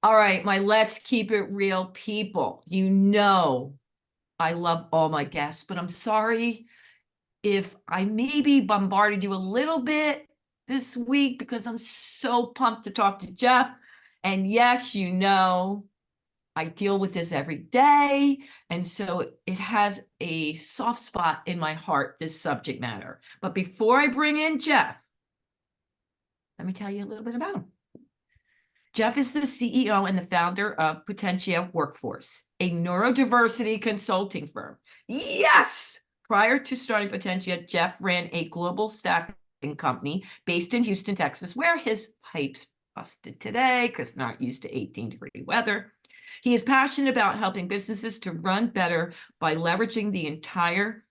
All right, my let's keep it real people. You know, I love all my guests, but I'm sorry if I maybe bombarded you a little bit this week because I'm so pumped to talk to Jeff. And yes, you know, I deal with this every day. And so it has a soft spot in my heart, this subject matter. But before I bring in Jeff, let me tell you a little bit about him. Jeff is the CEO and the founder of Potentia Workforce, a neurodiversity consulting firm. Yes! Prior to starting Potentia, Jeff ran a global staffing company based in Houston, Texas, where his pipes busted today because they're not used to 18-degree weather. He is passionate about helping businesses to run better by leveraging the entire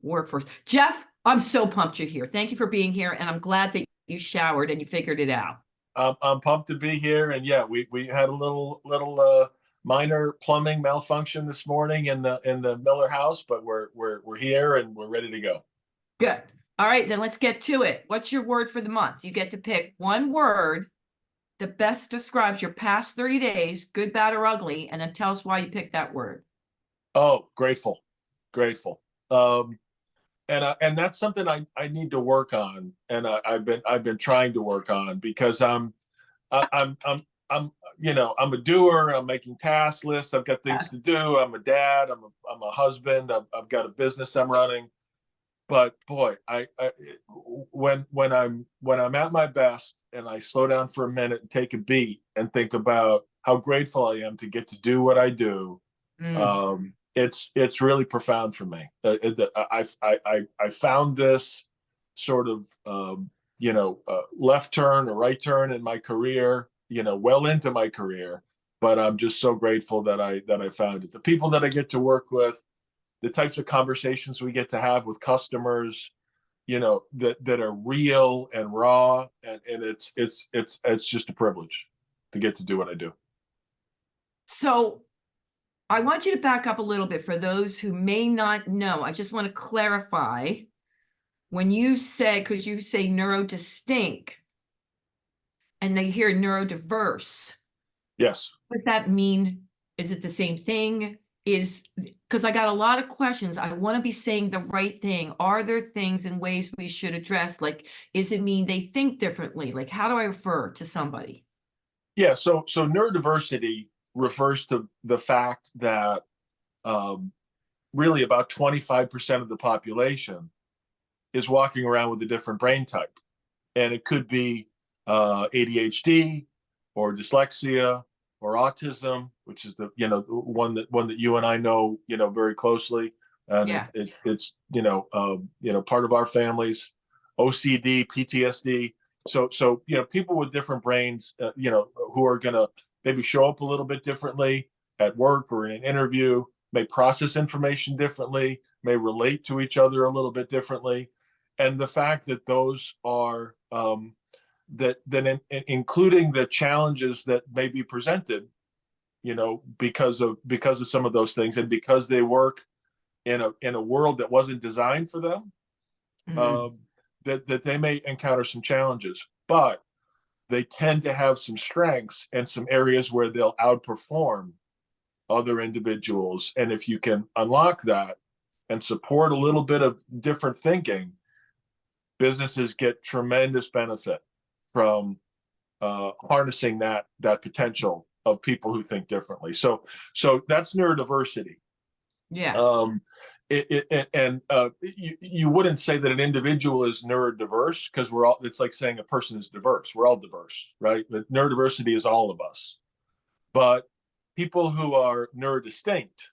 workforce. Jeff, I'm so pumped you're here. Thank you for being here, and I'm glad that you showered and you figured it out. I'm pumped to be here, and yeah, we had a little minor plumbing malfunction this morning in the Miller house, but we're here and we're ready to go. Good. All right, then let's get to it. What's your word for the month? You get to pick one word that best describes your past 30 days, good, bad, or ugly, and then tell us why you picked that word. Oh, grateful, grateful. And that's something I need to work on, and I've been trying to work on because I'm I'm a doer. I'm making task lists. I've got things to do. I'm a dad. I'm a husband. I've got a business I'm running. But boy, I when I'm at my best and I slow down for a minute and take a beat and think about how grateful I am to get to do what I do, Mm. it's really profound for me. I found this sort of left turn or right turn in my career, well into my career, but I'm just so grateful that I found it. The people that I get to work with, the types of conversations we get to have with customers, that are real and raw, and it's just a privilege to get to do what I do. So I want you to back up a little bit for those who may not know. I just want to clarify when you say, because you say neurodistinct and they hear neurodiverse. Yes. What does that mean? Is it the same thing? Because I got a lot of questions. I want to be saying the right thing. Are there things and ways we should address? Like, is it mean they think differently? Like, how do I refer to somebody? Yeah. So neurodiversity refers to the fact that um, really about 25% of the population is walking around with a different brain type. And it could be ADHD or dyslexia or autism, which is the one that you and I know very closely, and Yeah. it's part of our families, OCD, PTSD. So people with different brains, who are going to maybe show up a little bit differently at work or in an interview, may process information differently, may relate to each other a little bit differently, and the fact that those are including the challenges that may be presented, because of some of those things, and because they work in a world that wasn't designed for them, Mm. um, that they may encounter some challenges, but they tend to have some strengths and some areas where they'll outperform other individuals. And if you can unlock that and support a little bit of different thinking, businesses get tremendous benefit from harnessing that potential of people who think differently. So that's neurodiversity. Yeah. Um, you wouldn't say that an individual is neurodiverse, because we're all. It's like saying a person is diverse. We're all diverse, right? But neurodiversity is all of us. But people who are neurodistinct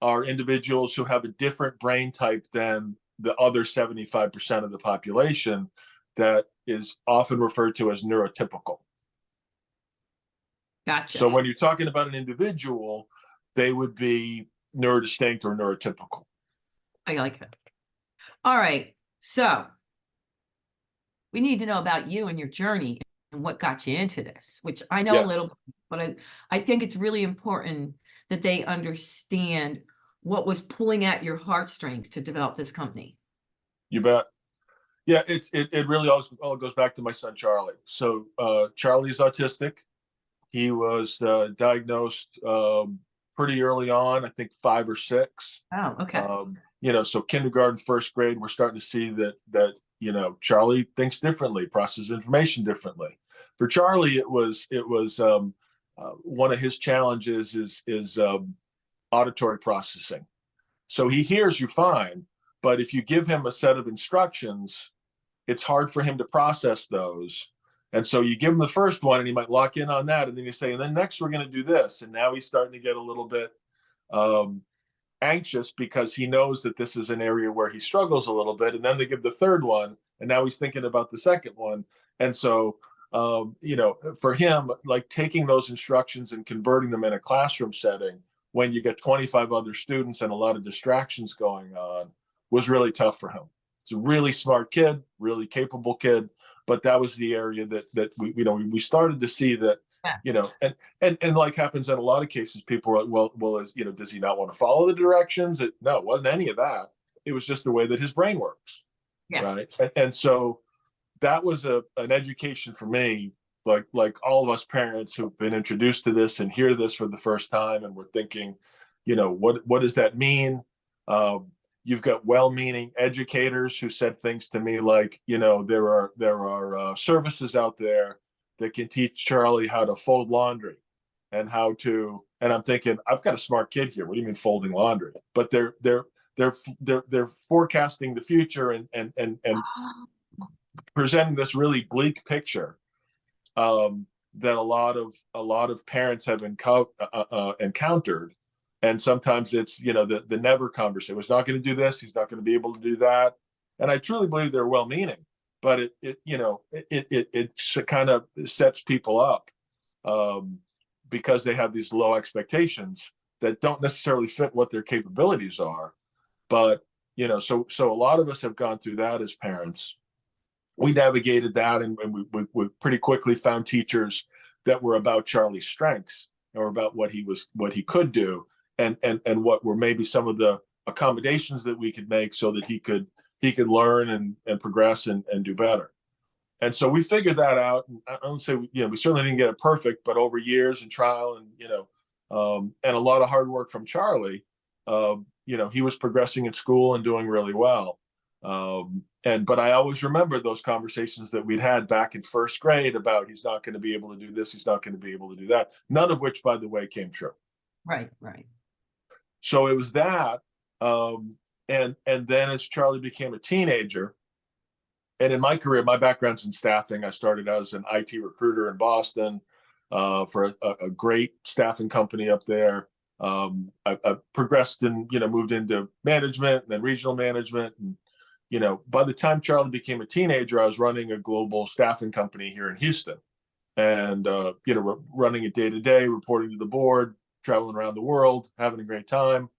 are individuals who have a different brain type than the other 75% of the population, that is often referred to as neurotypical. Gotcha. So when you're talking about an individual, they would be neurodistinct or neurotypical. I like it. All right. So we need to know about you and your journey and what got you into this, which I know a Yes, little, but I think it's really important that they understand what was pulling at your heartstrings to develop this company. you bet. Yeah, it really all goes back to my son Charlie. So Charlie's autistic. He was diagnosed pretty early on, I think 5 or 6. Oh, okay. So kindergarten, first grade, we're starting to see that Charlie thinks differently, processes information differently. For Charlie, it was one of his challenges is auditory processing. So he hears you fine, but if you give him a set of instructions, it's hard for him to process those. And so you give him the first one and he might lock in on that. And then you say, and then next we're going to do this. And now he's starting to get a little bit um, anxious because he knows that this is an area where he struggles a little bit. And then they give the third one. And now he's thinking about the second one. And so, for him, like taking those instructions and converting them in a classroom setting when you get 25 other students and a lot of distractions going on was really tough for him. He's a really smart kid, really capable kid, but that was the area that we started to see that, Yeah. and like happens in a lot of cases, people were like, well, does he not want to follow the directions? No, it wasn't any of that. It was just the way that his brain works, Yeah. right? And so that was an education for me, like all of us parents who've been introduced to this and hear this for the first time, and we're thinking, what does that mean? You've got well-meaning educators who said things to me like, there are services out there that can teach Charlie how to fold laundry and and I'm thinking, I've got a smart kid here. What do you mean folding laundry? But they're forecasting the future and presenting this really bleak picture that a lot of parents have encountered. And sometimes it's the never conversation. He's not going to do this. He's not going to be able to do that. And I truly believe they're well-meaning, but it kind of sets people up because they have these low expectations that don't necessarily fit what their capabilities are. But so a lot of us have gone through that as parents. We navigated that, and we pretty quickly found teachers that were about Charlie's strengths or about what he could do, and what were maybe some of the accommodations that we could make so that he could learn and progress and do better. And so we figured that out. And I don't say we certainly didn't get it perfect, but over years and trial and a lot of hard work from Charlie, he was progressing in school and doing really well. But I always remember those conversations that we'd had back in first grade about he's not going to be able to do this, he's not going to be able to do that. None of which, by the way, came true. Right. So it was that, and then as Charlie became a teenager, and in my career, my background's in staffing. I started as an IT recruiter in Boston for a great staffing company up there. I progressed and moved into management and then regional management. And by the time Charlie became a teenager, I was running a global staffing company here in Houston, and running it day to day, reporting to the board, traveling around the world, having a great time.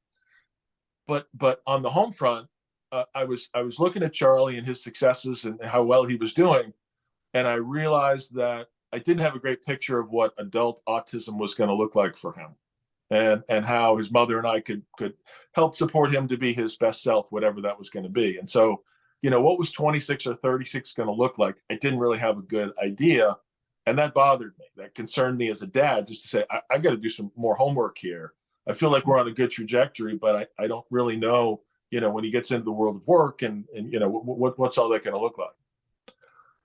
But on the home front, I was looking at Charlie and his successes and how well he was doing, and I realized that I didn't have a great picture of what adult autism was going to look like for him, and how his mother and I could help support him to be his best self, whatever that was going to be. And so, what was 26 or 36 going to look like? I didn't really have a good idea. And that bothered me. That concerned me as a dad, just to say, I got to do some more homework here. I feel like we're on a good trajectory, but I don't really know, when he gets into the world of work and what's all that going to look like.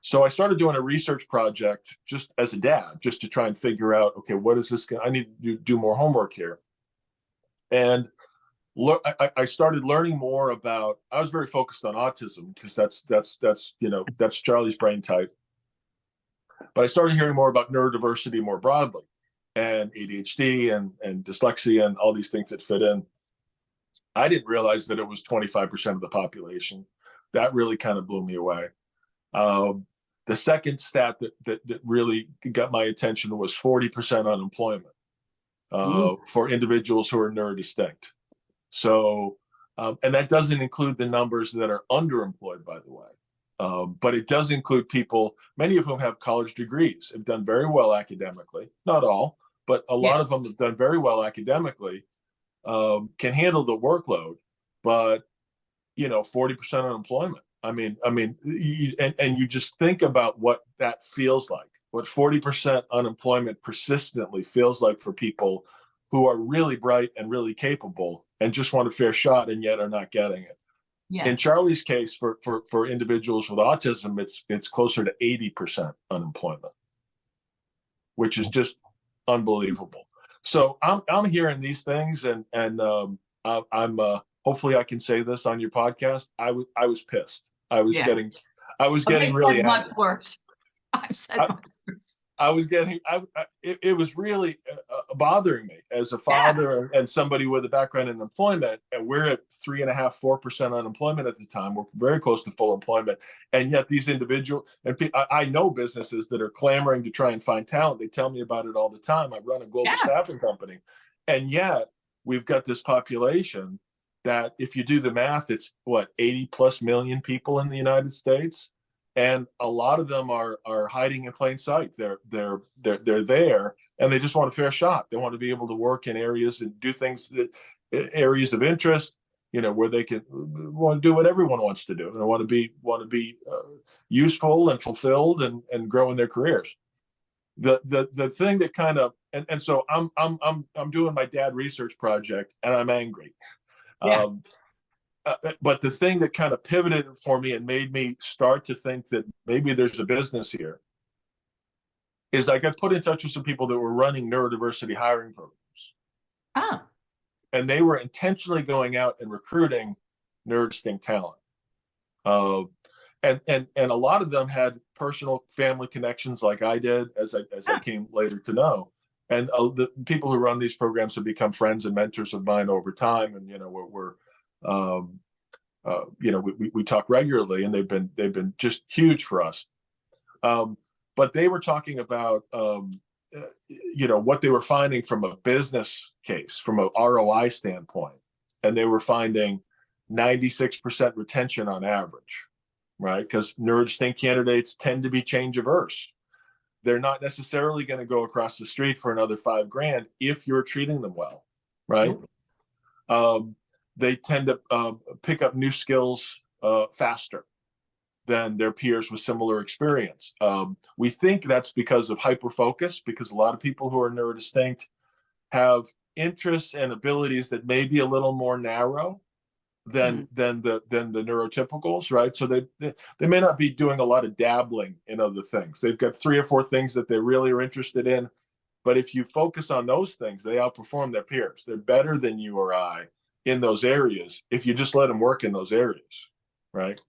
So I started doing a research project just as a dad, just to try and figure out, okay, what is this? I need to do more homework here. And I started learning more about, I was very focused on autism because that's Charlie's brain type. But I started hearing more about neurodiversity more broadly, and ADHD and dyslexia and all these things that fit in. I didn't realize that it was 25% of the population. That really kind of blew me away. The second stat that really got my attention was 40% unemployment for individuals who are neurodistinct. So, and that doesn't include the numbers that are underemployed, by the way. But it does include people, many of whom have college degrees, have done very well academically. Not all, but a lot of them have done very well academically, can handle the workload, but 40% unemployment. I mean, you just think about what that feels like. what 40% unemployment persistently feels like for people who are really bright and really capable and just want a fair shot and yet are not getting it. Yeah. In Charlie's case, for individuals with autism, it's closer to 80% unemployment, which is just unbelievable. So I'm hearing these things, and I'm hopefully I can say this on your podcast. I was pissed. I was Yeah. getting really angry. Much worse. I've said much worse. I was getting, it was really bothering me as a father and somebody with a background in employment. And we're at 3.5%, 4% unemployment at the time. We're very close to full employment. And yet these individuals, and I know businesses that are clamoring to try and find talent. They tell me about it all the time. I run a global staffing company. And yet we've got this population that, if you do the math, it's what, 80 plus million people in the United States. And a lot of them are hiding in plain sight. They're there, and they just want a fair shot. They want to be able to work in areas and do things that areas of interest, where they can want to do what everyone wants to do. They want to be useful and fulfilled and grow in their careers. The thing that kind of and so I'm doing my dad research project, and I'm angry. Yeah. But the thing that kind of pivoted for me and made me start to think that maybe there's a business here is I got put in touch with some people that were running neurodiversity hiring programs. Oh. And they were intentionally going out and recruiting neurodistinct talent. And a lot of them had personal family connections like I did, as I came later to know. And the people who run these programs have become friends and mentors of mine over time. And, we talk regularly, and they've been just huge for us. But they were talking about, what they were finding from a business case, from a ROI standpoint, and they were finding 96% retention on average, right? Because neurodistinct candidates tend to be change averse. They're not necessarily going to go across the street for another $5,000 if you're treating them well, right? Nope. They tend to pick up new skills faster than their peers with similar experience. We think that's because of hyperfocus, because a lot of people who are neurodistinct have interests and abilities that may be a little more narrow than the neurotypicals, right? So they may not be doing a lot of dabbling in other things. They've got 3 or 4 things that they really are interested in, but if you focus on those things, they outperform their peers. They're better than you or I in those areas if you just let them work in those areas, right?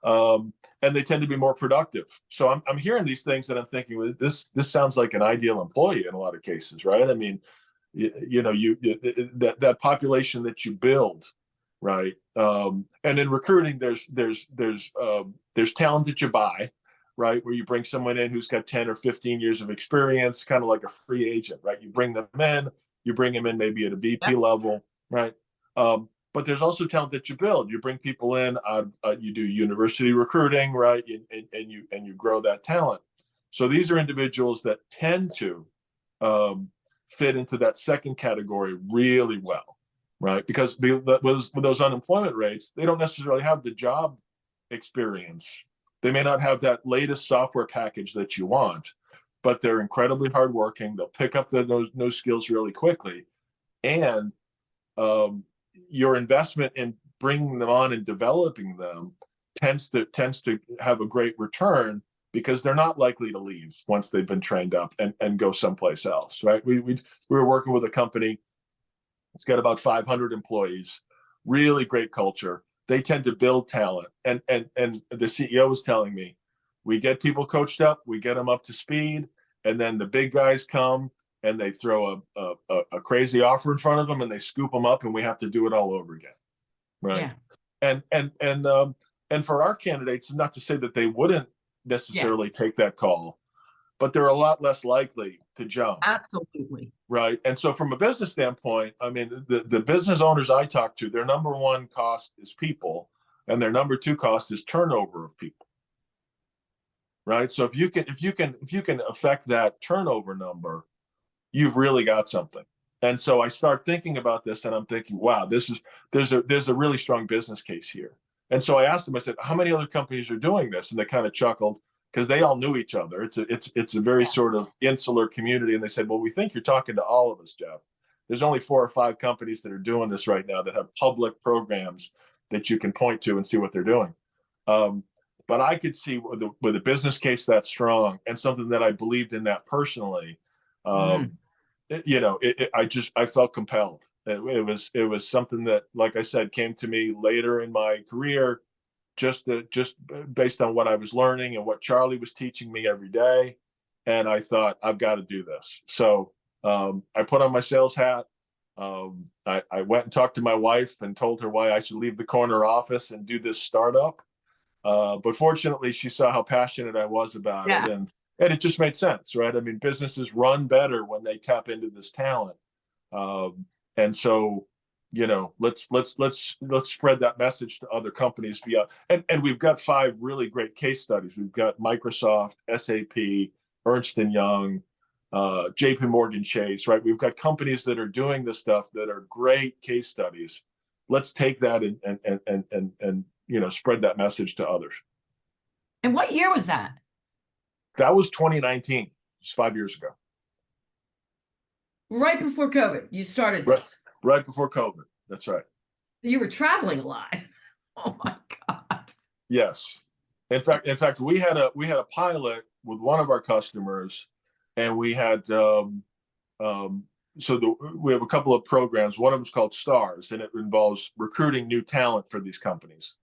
And they tend to be more productive. So I'm hearing these things and I'm thinking, well, this sounds like an ideal employee in a lot of cases, right? I mean, that population that you build, right? And in recruiting, there's talent that you buy, right? Where you bring someone in who's got 10 or 15 years of experience, kind of like a free agent, right? You bring them in maybe at a VP level, right? But there's also talent that you build. You bring people in, you do university recruiting, right? And you grow that talent. So these are individuals that tend to fit into that second category really well, right? Because with those unemployment rates, they don't necessarily have the job experience. They may not have that latest software package that you want, but they're incredibly hardworking. They'll pick up those skills really quickly. And your investment in bringing them on and developing them tends to have a great return, because they're not likely to leave once they've been trained up and go someplace else, right? We were working with a company. It's got about 500 employees, really great culture. They tend to build talent. And the CEO was telling me, we get people coached up, we get them up to speed, and then the big guys come and they throw a crazy offer in front of them and they scoop them up, and we have to do it all over again, right? Yeah. And for our candidates, not to say that they wouldn't necessarily take that call, but they're a lot less likely to jump. Absolutely. Right. And so from a business standpoint, I mean, the business owners I talk to, their number one cost is people, and their number 2 cost is turnover of people. Right. So if you can affect that turnover number, you've really got something. And so I start thinking about this, and I'm thinking, wow, there's a really strong business case here. And so I asked them, I said, how many other companies are doing this? And they kind of chuckled. because they all knew each other. It's a very sort of insular community. And they said, well, we think you're talking to all of us, Jeff. There's only 4 or 5 companies that are doing this right now that have public programs that you can point to and see what they're doing. But I could see with a business case that strong and something that I believed in that personally, I felt compelled. It was something that, like I said, came to me later in my career, just based on what I was learning and what Charlie was teaching me every day. And I thought, I've got to do this. So I put on my sales hat. I went and talked to my wife and told her why I should leave the corner office and do this startup. But fortunately, she saw how passionate I was about it, and it just made sense, right? I mean, businesses run better when they tap into this talent, and so let's spread that message to other companies beyond. And we've got 5 really great case studies. We've got Microsoft, SAP, Ernst and Young, JP Morgan Chase, right? We've got companies that are doing this stuff that are great case studies. Let's take that and spread that message to others. And what year was that? That was 2019. It's 5 years ago. Right before COVID, you started this. Right before COVID. That's right. You were traveling a lot. Oh my God. Yes. In fact, we had a pilot with one of our customers, and we had we have a couple of programs. One of them is called STARS, and it involves recruiting new talent for these companies.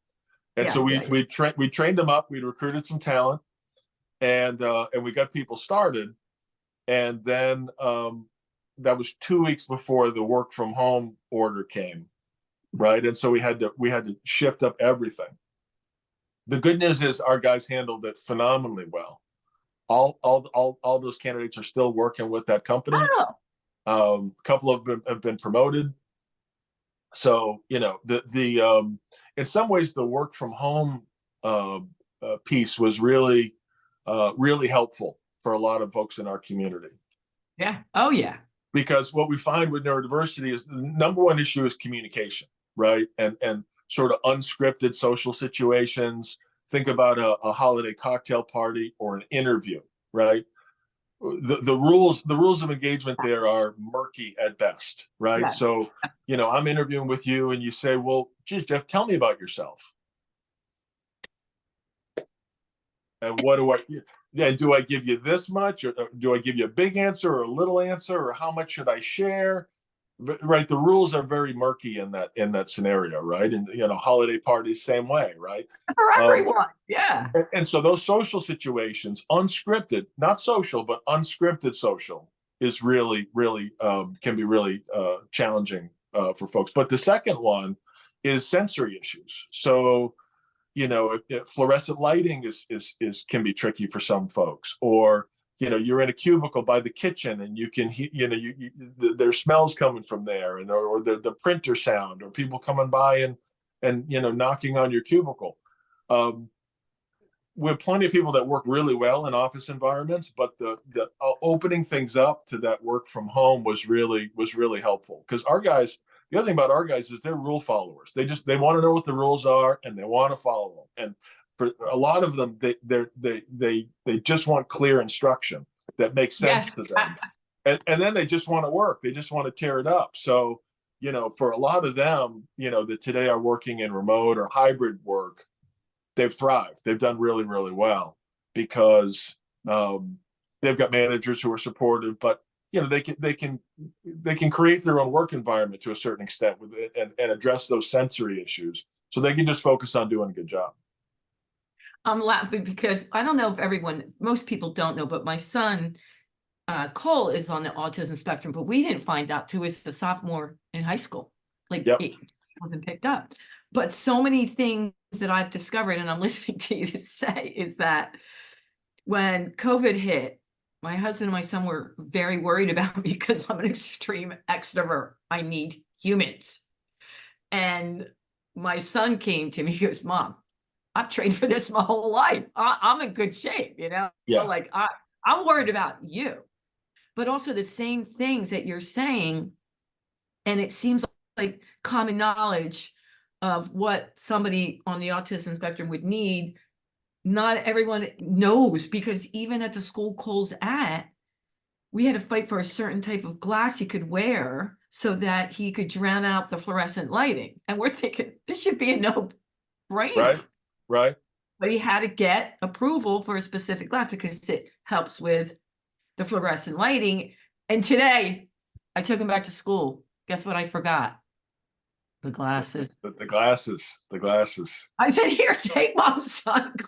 And so we trained them up. We recruited some talent, and we got people started. And then that was 2 weeks before the work from home order came, right? And so we had to shift up everything. The good news is our guys handled it phenomenally well. All those candidates are still working with that company. Oh. A couple of them have been promoted. So in some ways the work from home piece was really helpful for a lot of folks in our community. Yeah. Oh yeah. Because what we find with neurodiversity is the number one issue is communication, right? And sort of unscripted social situations. Think about a holiday cocktail party or an interview, right? The rules of engagement there are murky at best, right? Yes. So, I'm interviewing with you and you say, well, geez, Jeff, tell me about yourself. And do I give you this much, or do I give you a big answer or a little answer, or how much should I share? Right. The rules are very murky in that scenario, right? And holiday parties, same way, right? For everyone. Yeah. And so those social situations, unscripted, not social, but unscripted social, is really can be really challenging for folks. But the second one is sensory issues. So if fluorescent lighting is can be tricky for some folks, or you're in a cubicle by the kitchen and you can there's smells coming from there, and or the printer sound, or people coming by and knocking on your cubicle. We have plenty of people that work really well in office environments, but the opening things up to that work from home was really helpful, because the other thing about our guys is they're rule followers. They want to know what the rules are and they want to follow them. And for a lot of them, they just want clear instruction that makes sense to them. And then they just want to work. They just want to tear it up. So, for a lot of them, that today are working in remote or hybrid work, they've thrived. They've done really, really well, because they've got managers who are supportive, but they can create their own work environment to a certain extent with it, and address those sensory issues, so they can just focus on doing a good job. I'm laughing because I don't know if most people don't know, but my son, Cole, is on the autism spectrum, but we didn't find out till he was a sophomore in high school. He wasn't picked up. But so many things that I've discovered, and I'm listening to you to say, is that when COVID hit, my husband and my son were very worried about me because I'm an extreme extrovert. I need humans. And my son came to me, he goes, Mom, I've trained for this my whole life. I'm in good shape, Yeah. So I'm worried about you. But also the same things that you're saying, and it seems like common knowledge of what somebody on the autism spectrum would need not everyone knows, because even at the school Cole's at, we had to fight for a certain type of glass he could wear so that he could drown out the fluorescent lighting. And we're thinking this should be a no-brainer. Right, right. But he had to get approval for a specific glass because it helps with the fluorescent lighting. And today I took him back to school. Guess what I forgot? The glasses. The glasses, the glasses. I said, here, take mom's sunglasses.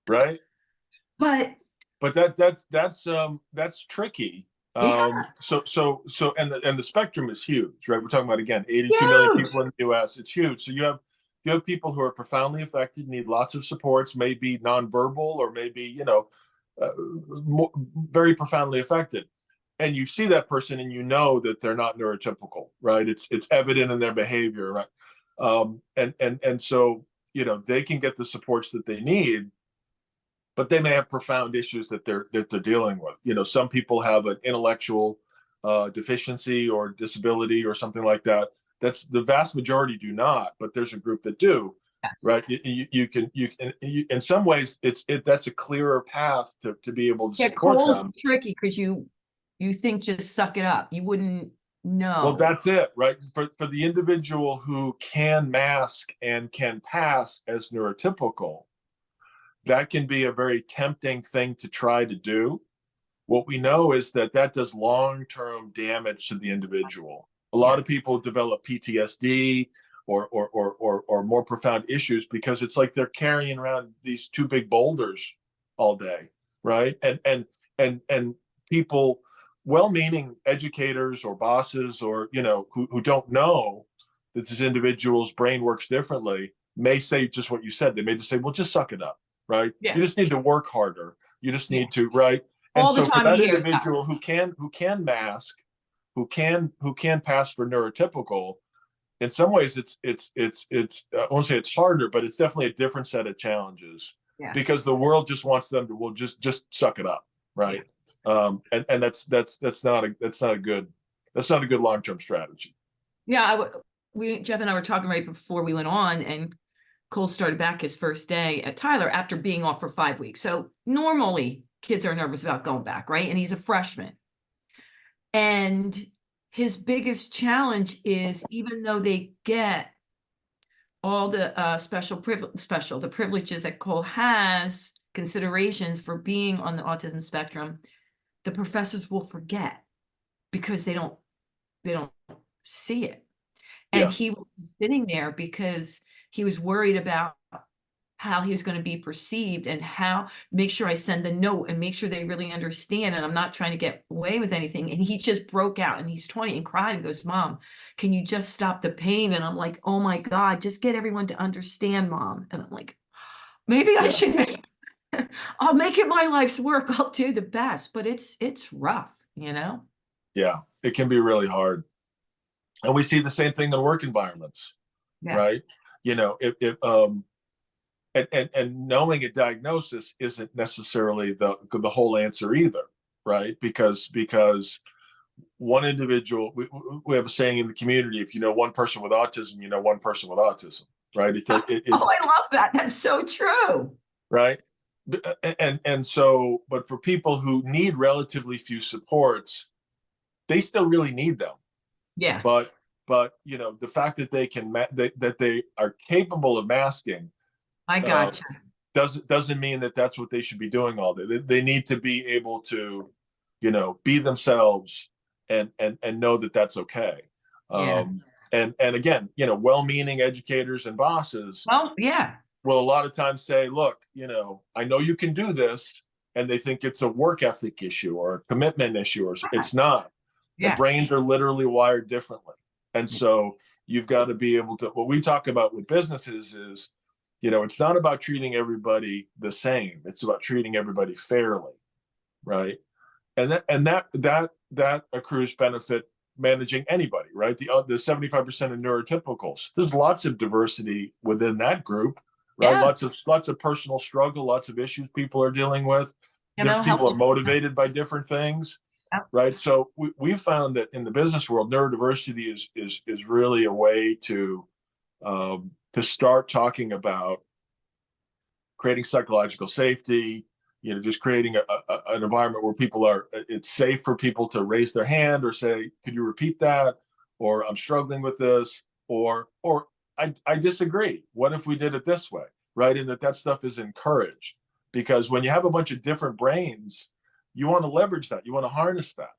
Right. But That's tricky. yeah, And the spectrum is huge, right? We're talking about, again, 82 million huge. people in the US. It's huge. So you have people who are profoundly affected, need lots of supports, maybe nonverbal, or maybe, uh, very profoundly affected. And you see that person and you know that they're not neurotypical, right? It's evident in their behavior, right? And so, they can get the supports that they need, but they may have profound issues that they're dealing with. Some people have an intellectual deficiency or disability or something like that. That's the vast majority do not, but there's a group that do, Yes. right? You can in some ways that's a clearer path to be able to Yeah, support Cole's them. tricky because you think just suck it up. You wouldn't Well, know. that's it, right? For the individual who can mask and can pass as neurotypical, that can be a very tempting thing to try to do. What we know is that does long-term damage to the individual. A lot of people develop PTSD or more profound issues because it's like they're carrying around these two big boulders all day, right? And people, well-meaning educators or bosses, or who don't know that this individual's brain works differently, may say just what you said. They may just say, well, just suck it up, right? Yeah. You just need to work harder. You just Yeah. need to, right? And All the so for time that you hear that. individual who can mask, who can pass for neurotypical, in some ways it's I won't say it's harder, but it's definitely a different set of challenges, Yeah. because the world just wants them to, well, just suck it up, right? And that's not a good long-term strategy. Yeah, Jeff and I were talking right before we went on, and Cole started back his first day at Tyler after being off for 5 weeks. So normally kids are nervous about going back, right? And he's a freshman. And his biggest challenge is, even though they get all the the privileges that Cole has, considerations for being on the autism spectrum, the professors will forget because they don't see it. And Yeah. he was sitting there because he was worried about how he was going to be perceived, and how make sure I send the note and make sure they really understand, and I'm not trying to get away with anything. And he just broke out, and he's 20, and cried and goes, Mom, can you just stop the pain? And I'm like, oh my God, just get everyone to understand, Mom. And I'm like, maybe I should I'll make it my life's work. I'll do the best, but it's rough, Yeah, it can be really hard. And we see the same thing in work environments, Yeah. right? If and knowing a diagnosis isn't necessarily the whole answer either, right? Because one individual, we have a saying in the community: if you know one person with autism, you know one person with autism, right? Oh, I love that. That's so true. Right. And so, but for people who need relatively few supports, they still really need them. Yeah. But the fact that they can that they are capable of masking, I gotcha. doesn't mean that that's what they should be doing all day. They need to be able to, be themselves, and know that that's okay. Yeah. And again, well-meaning educators and bosses Well, yeah. will a lot of times say, look, I know you can do this, and they think it's a work ethic issue or a commitment issue, or it's not. Their Yeah. brains are literally wired differently. And so you've got to be able to, what we talk about with businesses is, it's not about treating everybody the same. It's about treating everybody fairly, right? And that accrues benefit managing anybody, right? The 75% of neurotypicals. There's lots of diversity within that group, right? Yeah. Lots of personal struggle, lots of issues people are dealing with. People are motivated by different things, right? So we found that in the business world, neurodiversity is really a way to start talking about creating psychological safety, just creating an environment where it's safe for people to raise their hand or say, could you repeat that? Or I'm struggling with this, or I disagree. What if we did it this way? Right. And that stuff is encouraged, because when you have a bunch of different brains, you want to leverage that. You want to harness that.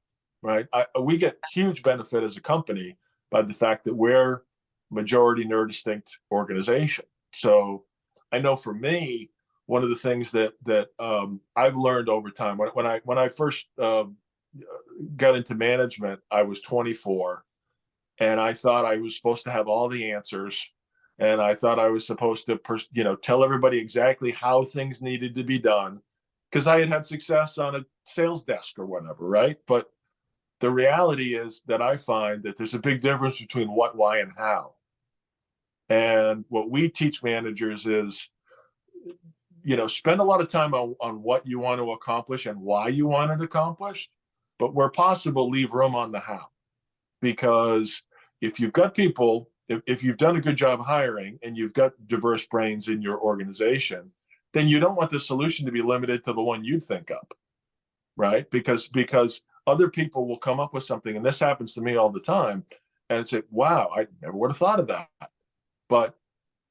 Right. We get huge benefit as a company by the fact that we're majority neurodistinct organization. So I know for me, one of the things that I've learned over time, when I first got into management, I was 24, and I thought I was supposed to have all the answers, and I thought I was supposed to tell everybody exactly how things needed to be done, because I had success on a sales desk or whatever, right? But the reality is that I find that there's a big difference between what, why, and how. And what we teach managers is, spend a lot of time on what you want to accomplish and why you want it accomplished, but where possible, leave room on the how. Because if you've got people, if you've done a good job hiring and you've got diverse brains in your organization, then you don't want the solution to be limited to the one you'd think up, right? Because other people will come up with something, and this happens to me all the time, and say, wow, I never would have thought of that. But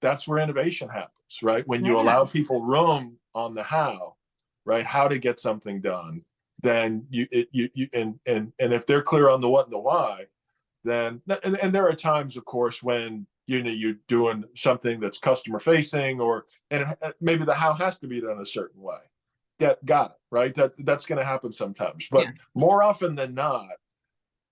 that's where innovation happens, right? When you allow people room on the how, right? How to get something done, then and if they're clear on the what and the why, then, and there are times, of course, when you're doing something that's customer facing, and maybe the how has to be done a certain way. Got it, right? That's going to happen sometimes, but more often than not,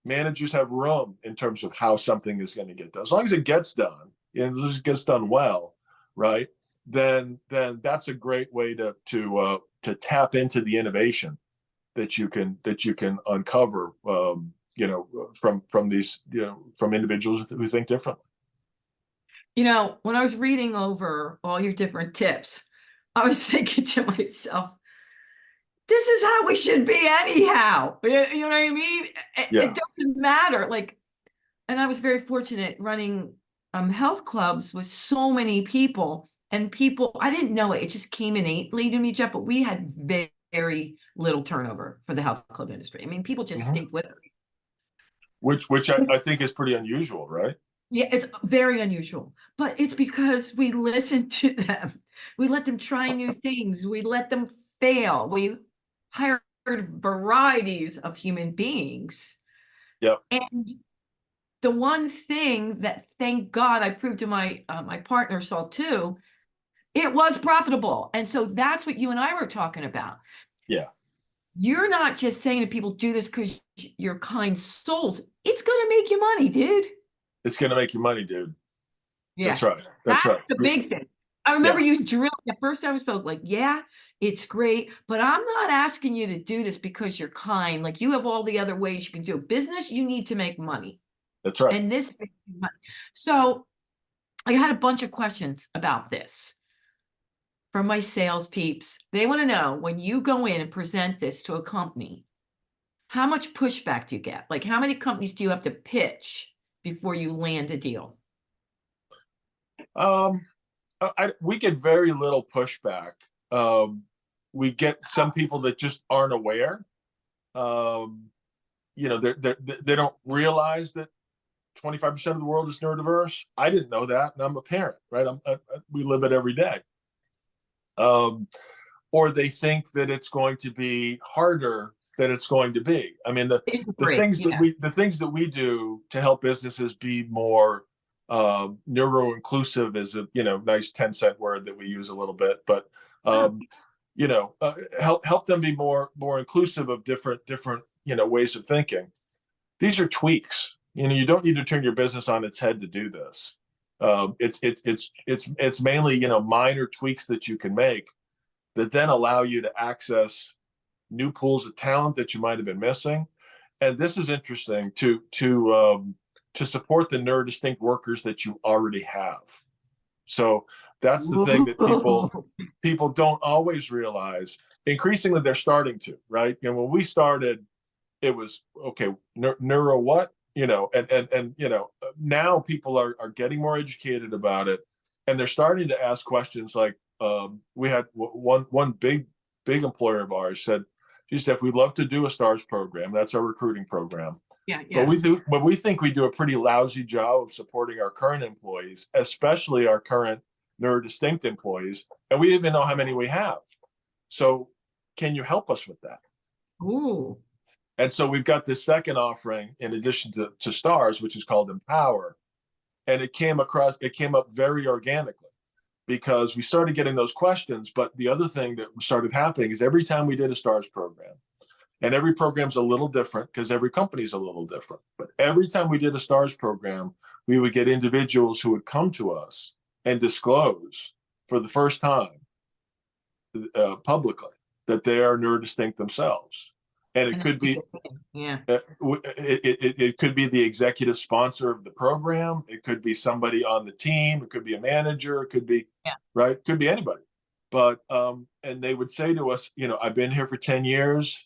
managers have room in terms of how something is going to get done. As long as it gets done, and it gets done well, right? Then that's a great way to tap into the innovation that you can uncover, from these, from individuals who think differently. When I was reading over all your different tips, I was thinking to myself, this is how we should be anyhow. You know what I mean? It doesn't matter. And I was very fortunate running health clubs with so many people, and people, I didn't know it. It just came innately to me, Jeff, but we had very, very little turnover for the health club industry. I mean, people just stayed with us. Which I think is pretty unusual, right? Yeah, it's very unusual, but it's because we listened to them. We let them try new things. We let them fail. We hired varieties of human beings. Yeah. And the one thing that, thank God, I proved to my my partner Saul too, it was profitable. And so that's what you and I were talking about. Yeah. You're not just saying to people, do this because you're kind souls. It's going to make you money, dude. It's going to make you money, dude. Yeah. That's right. That's the big thing. I remember you drilling the first time we spoke, yeah, it's great, but I'm not asking you to do this because you're kind. You have all the other ways you can do business. You need to make money. That's right. And this makes money. So I had a bunch of questions about this from my sales peeps. They want to know, when you go in and present this to a company, how much pushback do you get? How many companies do you have to pitch before you land a deal? We get very little pushback. We get some people that just aren't aware. They don't realize that 25% of the world is neurodiverse. I didn't know that, and I'm a parent, right? We live it every day. Or they think that it's going to be harder than it's going to be. I mean, the things that we do to help businesses be more neuro-inclusive is a nice 10-cent word that we use a little bit, but help them be more inclusive of different ways of thinking. These are tweaks. You don't need to turn your business on its head to do this. It's mainly minor tweaks that you can make that then allow you to access new pools of talent that you might have been missing. And this is interesting to support the neurodistinct workers that you already have. So that's the thing that people don't always realize. Increasingly, they're starting to, right? When we started, it was okay, neuro what? And now people are getting more educated about it, and they're starting to ask questions like, we had one big employer of ours said, "Gee, Steph, we'd love to do a STARS program. That's our recruiting program. Yeah, But yeah. we think we do a pretty lousy job of supporting our current employees, especially our current neurodistinct employees, and we didn't even know how many we have. So can you help us with that?" Ooh. And so we've got this second offering in addition to STARS, which is called Empower. And it came up very organically because we started getting those questions. But the other thing that started happening is every time we did a STARS program, and every program's a little different because every company's a little different. But every time we did a STARS program, we would get individuals who would come to us and disclose for the first time publicly that they are neurodistinct themselves. And it could be Yeah. it could be the executive sponsor of the program. It could be somebody on the team. It could be a manager. It could be, Yeah. right? It could be anybody. But and they would say to us, I've been here for 10 years.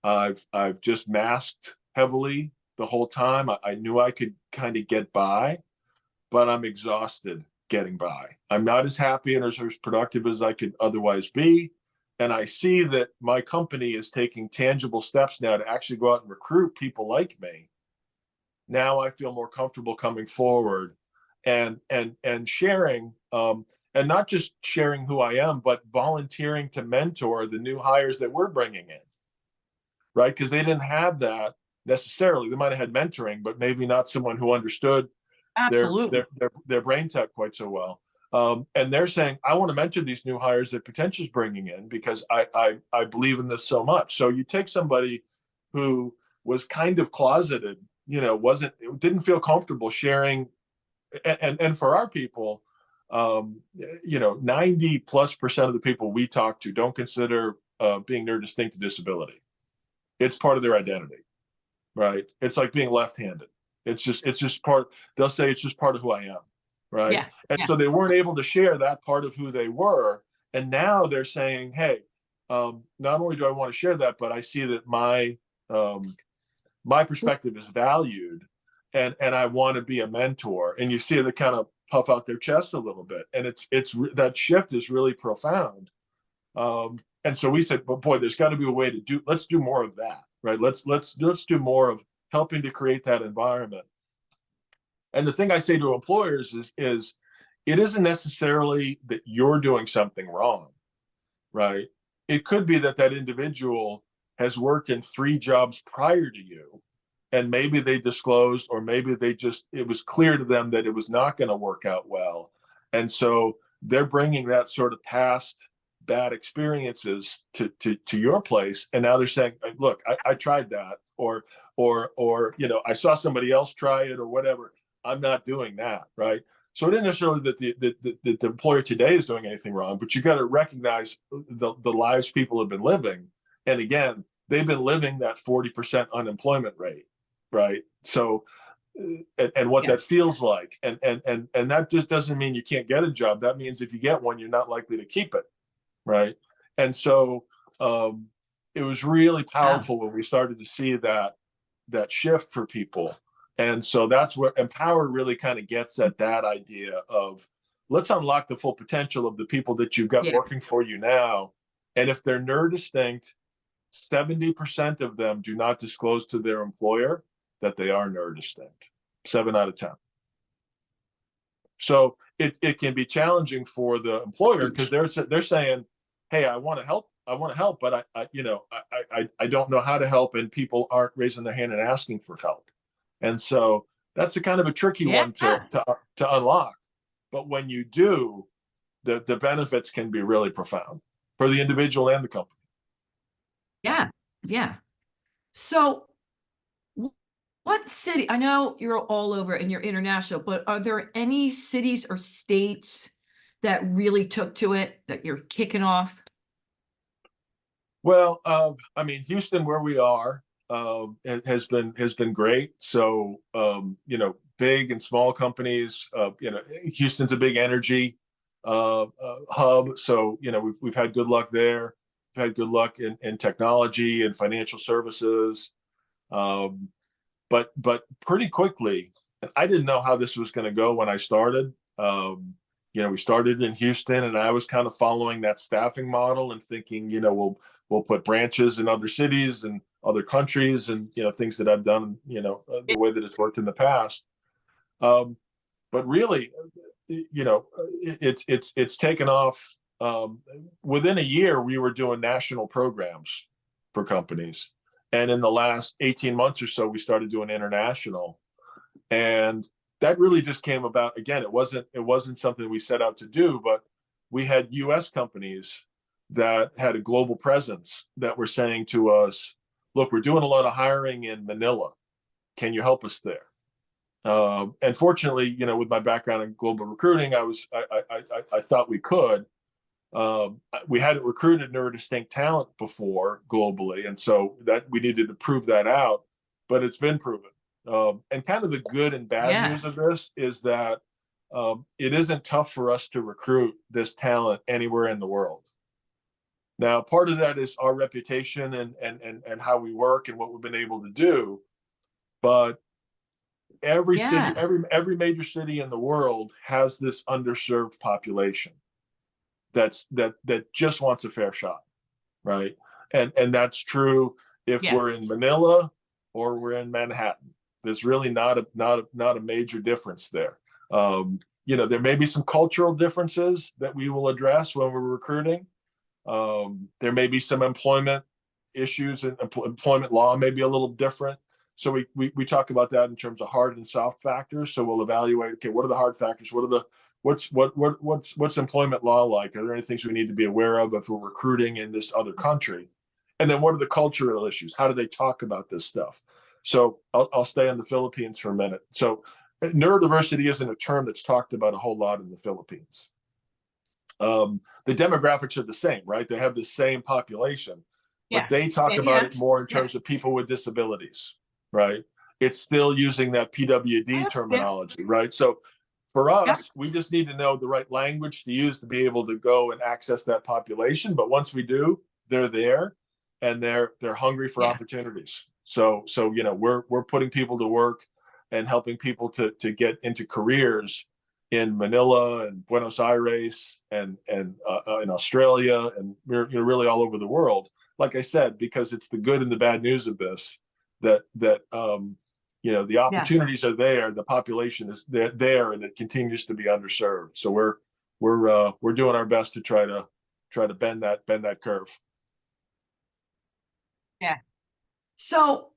I've just masked heavily the whole time. I knew I could kind of get by, but I'm exhausted getting by. I'm not as happy and as productive as I could otherwise be. And I see that my company is taking tangible steps now to actually go out and recruit people like me. Now I feel more comfortable coming forward and sharing, and not just sharing who I am, but volunteering to mentor the new hires that we're bringing in, right? Because they didn't have that necessarily. They might have had mentoring, but maybe not someone who understood Absolutely. their brain tech quite so well. And they're saying, I want to mentor these new hires that Potentia's bringing in because I believe in this so much. So you take somebody who was kind of closeted, didn't feel comfortable sharing, and for our people, 90+% of the people we talk to don't consider being neurodistinct a disability. It's part of their identity, right? It's like being left-handed. It's just part. They'll say it's just part of who I am, right? Yeah. And Yeah. so they weren't able to share that part of who they were, and now they're saying, "Hey, not only do I want to share that, but I see that my perspective is valued, and I want to be a mentor." And you see it kind of puff out their chest a little bit, and it's that shift is really profound. And so we said, "But boy, there's got to be a way to do. Let's do more of that, right? Let's do more of helping to create that environment." And the thing I say to employers is it isn't necessarily that you're doing something wrong, right? It could be that individual has worked in 3 jobs prior to you, and maybe they disclosed, or maybe it was clear to them that it was not going to work out well. And so they're bringing that sort of past bad experiences to your place. And now they're saying, look, I tried that, or I saw somebody else try it, or whatever. I'm not doing that, right? So it isn't necessarily that the employer today is doing anything wrong, but you got to recognize the lives people have been living. And again, they've been living that 40% unemployment rate, right? So and what that feels like. And that just doesn't mean you can't get a job. That means if you get one, you're not likely to keep it, right? And so it was really powerful when we started to see that shift for people. And so that's where Empower really kind of gets at that idea of, let's unlock the full potential of the people that you've got working for you now. And if they're neurodistinct, 70% of them do not disclose to their employer that they are neurodistinct. 7 out of 10. So it can be challenging for the employer because they're saying, "Hey, I want to help, but I don't know how to help," and people aren't raising their hand and asking for help. And so that's a kind of a tricky one to unlock. But when you do, the benefits can be really profound for the individual and the company. Yeah. Yeah. So what city, I know you're all over and you're international, but are there any cities or states that really took to it that you're kicking off? Well, I mean, Houston, where we are, has been great. So, big and small companies, Houston's a big energy hub. So, we've had good luck there. We've had good luck in technology and financial services. But pretty quickly, and I didn't know how this was going to go when I started. we started in Houston, and I was kind of following that staffing model and thinking, we'll put branches in other cities and other countries, and things that I've done, the way that it's worked in the past. But really, it's taken off. Within a year, we were doing national programs for companies, and in the last 18 months or so, we started doing international, and that really just came about. Again, it wasn't something we set out to do, but we had U.S. companies that had a global presence that were saying to us, "Look, we're doing a lot of hiring in Manila. Can you help us there?" And fortunately, with my background in global recruiting, I thought we could. We hadn't recruited neurodistinct talent before globally, and so that we needed to prove that out. But it's been proven. And kind of the good and bad news of this is that it isn't tough for us to recruit this talent anywhere in the world. Now, part of that is our reputation and how we work and what we've been able to do. But every city, every major city in the world has this underserved population that just wants a fair shot, right? And that's true if we're in Manila or we're in Manhattan. There's really not a major difference there. There may be some cultural differences that we will address when we're recruiting. There may be some employment issues, and employment law may be a little different. So we talk about that in terms of hard and soft factors. So we'll evaluate, okay, what are the hard factors? What's employment law like? Are there any things we need to be aware of if we're recruiting in this other country? And then what are the cultural issues? How do they talk about this stuff? So I'll stay on the Philippines for a minute. So neurodiversity isn't a term that's talked about a whole lot in the Philippines. The demographics are the same, right? They have the same population, but they talk about it more in terms of people with disabilities, right? It's still using that PWD terminology, right? So for us, we just need to know the right language to use to be able to go and access that population. But once we do, they're there, and they're hungry for opportunities. So we're putting people to work and helping people to get into careers in Manila and Buenos Aires and in Australia, and we're really all over the world. Like I said, because it's the good and the bad news of this, that the opportunities are there, the population is there, and it continues to be underserved. So we're doing our best to try to bend that curve. Yeah. So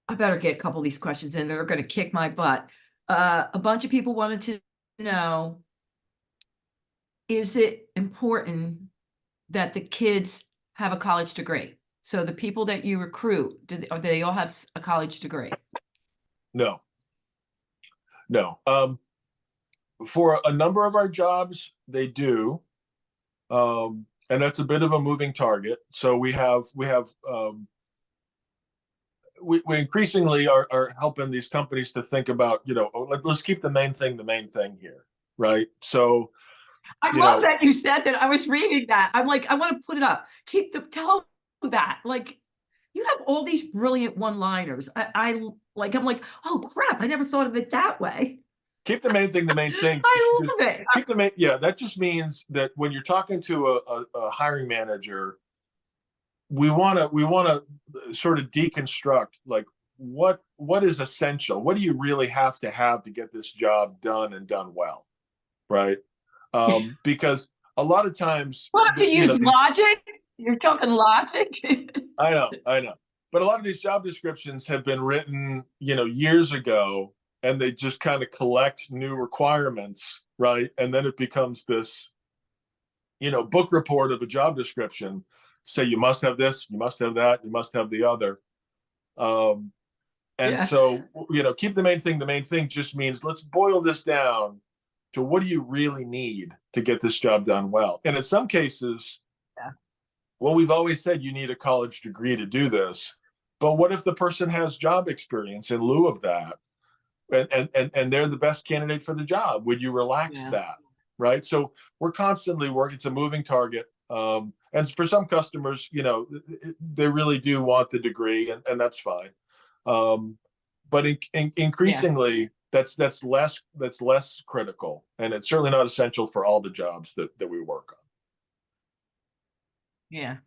I better get a couple of these questions in. They're going to kick my butt. A bunch of people wanted to know, is it important that the kids have a college degree? So the people that you recruit, do they all have a college degree? No. For a number of our jobs, they do. And that's a bit of a moving target. So we increasingly are helping these companies to think about, let's keep the main thing here, right? So I love that you said that. I was reading that. I'm like, I want to put it up. Tell them that. Like, you have all these brilliant one-liners. I'm like, oh crap, I never thought of it that way. Keep the main thing. I love it. Keep the main. Yeah, that just means that when you're talking to a hiring manager, we want to sort of deconstruct, like, what is essential. What do you really have to get this job done and done well, right? Because a lot of times, what, to use logic? You're talking logic. I know, but a lot of these job descriptions have been written, years ago, and they just kind of collect new requirements, right? And then it becomes this, book report of a job description. Say you must have this, you must have that, you must have the other. So, keep the main thing just means let's boil this down to what do you really need to get this job done well. And in some cases, well, we've always said you need a college degree to do this, but what if the person has job experience in lieu of that, and they're the best candidate for the job? Would you relax that, right? So we're constantly working. It's a moving target. And for some customers, they really do want the degree, and that's fine. But increasingly, that's less critical, and it's certainly not essential for all the jobs that we work on. Yeah.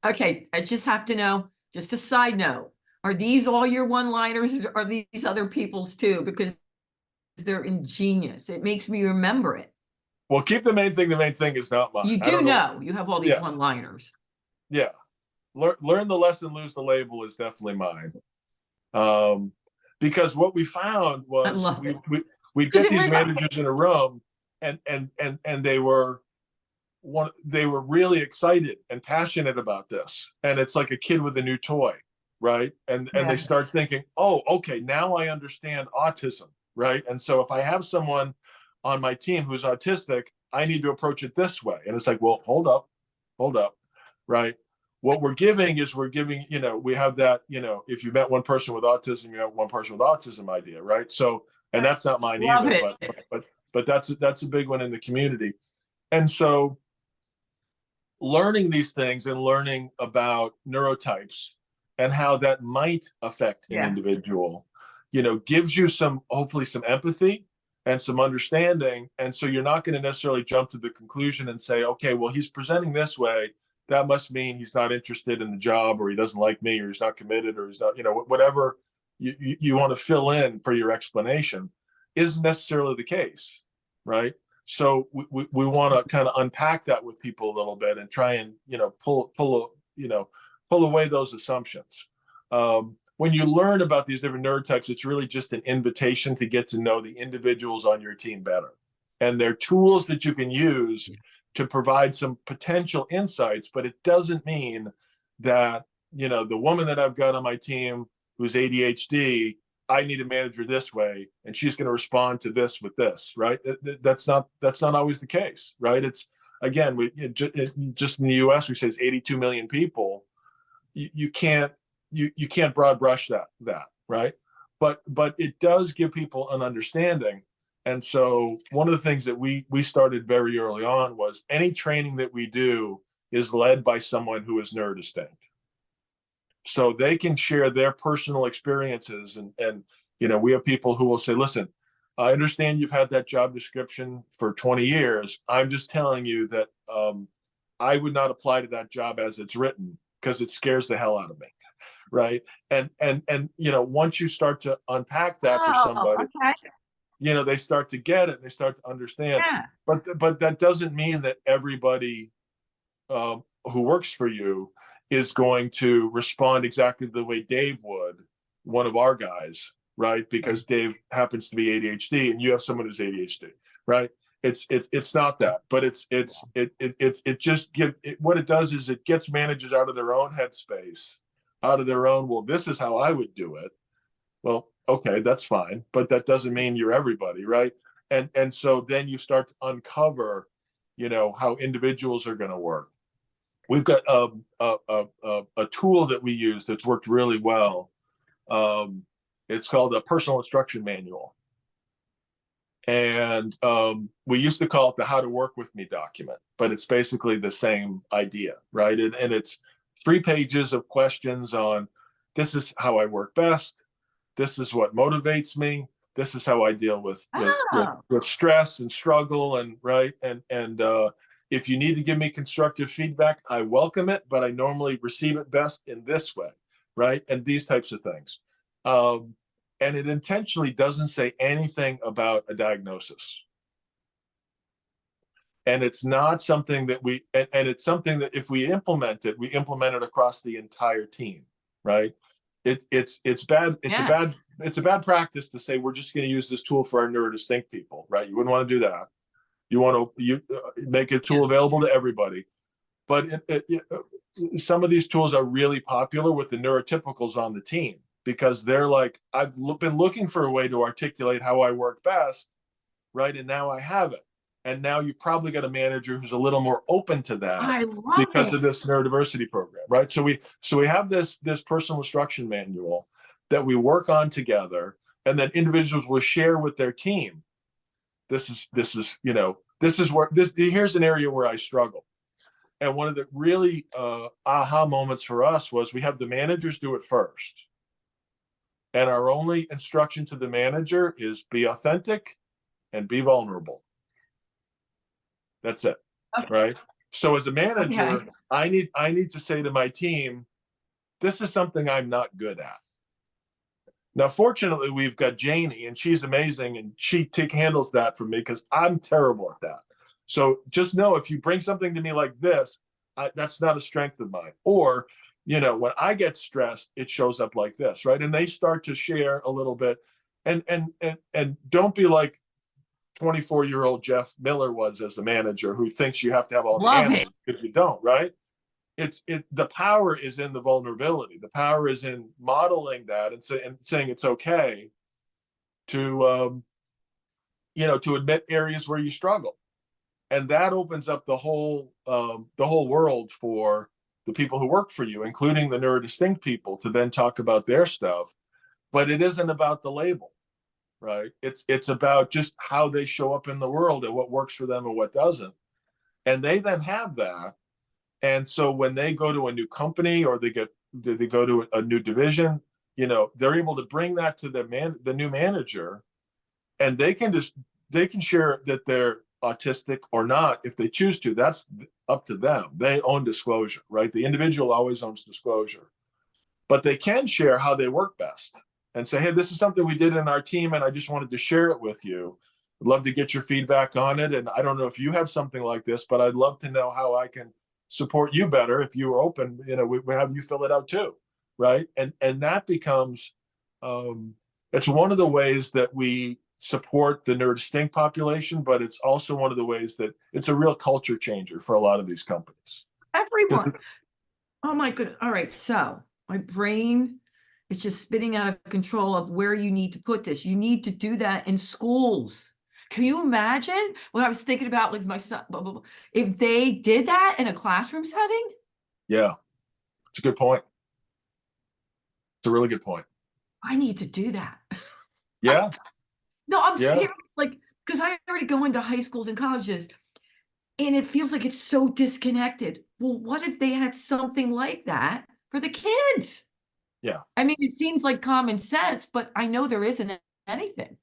Okay, I just have to know, just a side note, are these all your one-liners, or are these other people's too? Because they're ingenious. It makes me remember it. Well, keep the main thing. The main thing is not mine. You I do don't know. know you have all these Yeah, one-liners. yeah. Learn the lesson, lose the label is definitely mine. Because what we found I was love it. we'd Because get it these really, managers in a room, and they were really excited and passionate about this, and it's like a kid with a new toy, right? And they yeah, start thinking, oh, okay, now I understand autism, right? And so if I have someone on my team who's autistic, I need to approach it this way. And it's like, well, hold up, right? What we're giving, we have that, if you met one person with autism, you have one person with autism idea, right? So, and that's not mine love either, it. but that's a big one in the community. And so learning these things and learning about neurotypes and how that might affect an Yeah. individual, gives you hopefully some empathy and some understanding. And so you're not going to necessarily jump to the conclusion and say, okay, well, he's presenting this way, that must mean he's not interested in the job, or he doesn't like me, or he's not committed, or he's not, whatever you want to fill in for your explanation isn't necessarily the case, right? So we want to kind of unpack that with people a little bit and try and pull away those assumptions. When you learn about these different neurotypes, it's really just an invitation to get to know the individuals on your team better, and they're tools that you can use to provide some potential insights. But it doesn't mean that the woman that I've got on my team who's ADHD, I need a manager this way, and she's going to respond to this with this, right? That's not always the case, right? It's, again, just in the U.S. we say it's 82 million people. You can't broad brush that, right? But it does give people an understanding. And so one of the things that we started very early on was any training that we do is led by someone who is neurodistinct, so they can share their personal experiences. And we have people who will say, listen, I understand you've had that job description for 20 years. I'm just telling you that I would not apply to that job as it's written, because it scares the hell out of me, right? And once you start to unpack that for somebody, okay. They start to get it, they start to understand. Yeah. But that doesn't mean that everybody who works for you is going to respond exactly the way Dave would, one of our guys, right? Because Dave happens to be ADHD and you have someone who's ADHD, right? It's not that, but it just what it does is it gets managers out of their own headspace, out of their own, well, this is how I would do it. Well, okay, that's fine, but that doesn't mean you're everybody, right? And so then you start to uncover, how individuals are going to work. We've got a tool that we use that's worked really well. It's called a personal instruction manual. And we used to call it the How to Work With Me document, but it's basically the same idea, right? And it's 3 pages of questions on, this is how I work best. This is what motivates me. This is how I deal with stress and struggle, and right. And if you need to give me constructive feedback, I welcome it, but I normally receive it best in this way, right? And these types of things. And it intentionally doesn't say anything about a diagnosis. And it's not something that and it's something that if we implement it, we implement it across the entire team, right? It's bad. It's a bad practice to say we're just going to use this tool for our neurodistinct people, right? You wouldn't want to do that. You want to make a tool available to everybody. But some of these tools are really popular with the neurotypicals on the team, because they're like, I've been looking for a way to articulate how I work best, right? And now I have it. And now you've probably got a manager who's a little more open to that because of this neurodiversity program, right? So we have this personal instruction manual that we work on together, and then individuals will share with their team. Here's an area where I struggle. And one of the really aha moments for us was we have the managers do it first. And our only instruction to the manager is be authentic and be vulnerable. That's it. Okay. Right. So as a manager, Okay. I need to say to my team, this is something I'm not good at. Now, fortunately, we've got Janie, and she's amazing, and she handles that for me because I'm terrible at that. So just know if you bring something to me like this, that's not a strength of mine. Or, when I get stressed, it shows up like this, right? And they start to share a little bit, and don't be like 24-year-old Jeff Miller was as a manager who thinks you have to have all the Love it. answers because you don't, right? The power is in the vulnerability. The power is in modeling that and saying it's okay to to admit areas where you struggle, and that opens up the whole world for the people who work for you, including the neurodistinct people, to then talk about their stuff. But it isn't about the label, right? It's about just how they show up in the world and what works for them and what doesn't, and they then have that. And so when they go to a new company or they go to a new division, they're able to bring that to the new manager, and they can share that they're autistic or not if they choose to. That's up to them. They own disclosure, right? The individual always owns disclosure, but they can share how they work best and say, hey, this is something we did in our team, and I just wanted to share it with you. I'd love to get your feedback on it. And I don't know if you have something like this, but I'd love to know how I can support you better. If you were open, we have you fill it out too, right? And that becomes it's one of the ways that we support the neurodistinct population, but it's also one of the ways that it's a real culture changer for a lot of these companies. Everyone. Oh my goodness. All right. So my brain is just spinning out of control of where you need to put this. You need to do that in schools. Can you imagine what I was thinking about? Like my son, if they did that in a classroom setting? Yeah, it's a good point. It's a really good point. I need to do that. Yeah. No, I'm Yeah. serious. Like, because I already go into high schools and colleges, and it feels like it's so disconnected. Well, what if they had something like that for the kids? Yeah. I mean, it seems like common sense, but I know there isn't anything.